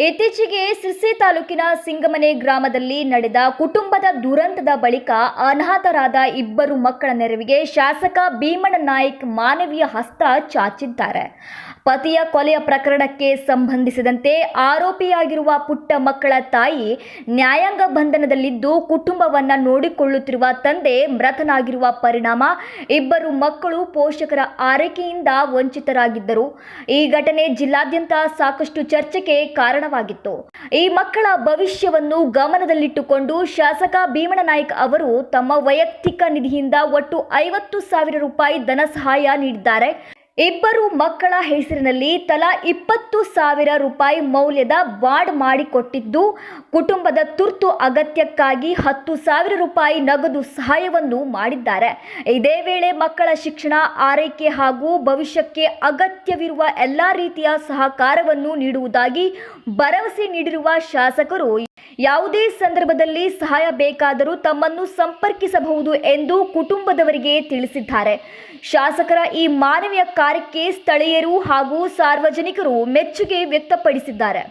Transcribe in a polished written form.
ಇತ್ತೀಚೆಗೆ ಸಿರ್ಸಿ ತಾಲೂಕಿನ ಸಿಂಗಮನೆ ಗ್ರಾಮದಲ್ಲಿ ನಡೆದ ಕುಟುಂಬದ ದುರಂತದ ಬಳಿಕ ಅನಾಥರಾದ ಇಬ್ಬರು ಮಕ್ಕಳ ನೆರವಿಗೆ ಶಾಸಕ ಭೀಮಣ್ಣ ನಾಯ್ಕ್ ಮಾನವೀಯ ಹಸ್ತ ಚಾಚಿದ್ದಾರೆ. ಪತಿಯ ಕೊಲೆಯ ಪ್ರಕರಣಕ್ಕೆ ಸಂಬಂಧಿಸಿದಂತೆ ಆರೋಪಿಯಾಗಿರುವ ಪುಟ್ಟ ಮಕ್ಕಳ ತಾಯಿ ನ್ಯಾಯಾಂಗ ಬಂಧನದಲ್ಲಿದ್ದು ಕುಟುಂಬವನ್ನು ನೋಡಿಕೊಳ್ಳುತ್ತಿರುವ ತಂದೆ ಮೃತನಾಗಿರುವ ಪರಿಣಾಮ ಇಬ್ಬರು ಮಕ್ಕಳು ಪೋಷಕರ ಆರೈಕೆಯಿಂದ ವಂಚಿತರಾಗಿದ್ದರು. ಈ ಘಟನೆ ಜಿಲ್ಲಾದ್ಯಂತ ಸಾಕಷ್ಟು ಚರ್ಚೆಗೆ ಕಾರಣವಾಗಿತ್ತು. ಈ ಮಕ್ಕಳ ಭವಿಷ್ಯವನ್ನು ಗಮನದಲ್ಲಿಟ್ಟುಕೊಂಡು ಶಾಸಕ ಭೀಮಣ್ಣ ನಾಯ್ಕ್ ಅವರು ತಮ್ಮ ವೈಯಕ್ತಿಕ ನಿಧಿಯಿಂದ ಒಟ್ಟು 50,000 ರೂಪಾಯಿ ಧನ ಸಹಾಯ ನೀಡಿದ್ದಾರೆ. ಇಬ್ಬರು ಮಕ್ಕಳ ಹೆಸರಿನಲ್ಲಿ ತಲಾ 20,000 ರೂಪಾಯಿ ಮೌಲ್ಯದ ಬಾಂಡ್ ಮಾಡಿಕೊಟ್ಟಿದ್ದು, ಕುಟುಂಬದ ತುರ್ತು ಅಗತ್ಯಕ್ಕಾಗಿ 10,000 ರೂಪಾಯಿ ನಗದು ಸಹಾಯವನ್ನು ಮಾಡಿದ್ದಾರೆ. ಇದೇ ವೇಳೆ ಮಕ್ಕಳ ಶಿಕ್ಷಣ, ಆರೈಕೆ ಹಾಗೂ ಭವಿಷ್ಯಕ್ಕೆ ಅಗತ್ಯವಿರುವ ಎಲ್ಲ ರೀತಿಯ ಸಹಕಾರವನ್ನು ನೀಡುವುದಾಗಿ ಭರವಸೆ ನೀಡಿರುವ ಶಾಸಕರು ಯಾವುದೇ ಸಂದರ್ಭದಲ್ಲಿ ಸಹಾಯ ಬೇಕಾದರೂ ತಮ್ಮನ್ನು ಸಂಪರ್ಕಿಸಬಹುದು ಎಂದು ಕುಟುಂಬದವರಿಗೆ ತಿಳಿಸಿದ್ದಾರೆ. ಶಾಸಕರ ಈ ಮಾನವೀಯ ಕಾರ್ಯಕ್ಕೆ ಸ್ಥಳೀಯರು ಹಾಗೂ ಸಾರ್ವಜನಿಕರು ಮೆಚ್ಚುಗೆ ವ್ಯಕ್ತಪಡಿಸಿದ್ದಾರೆ.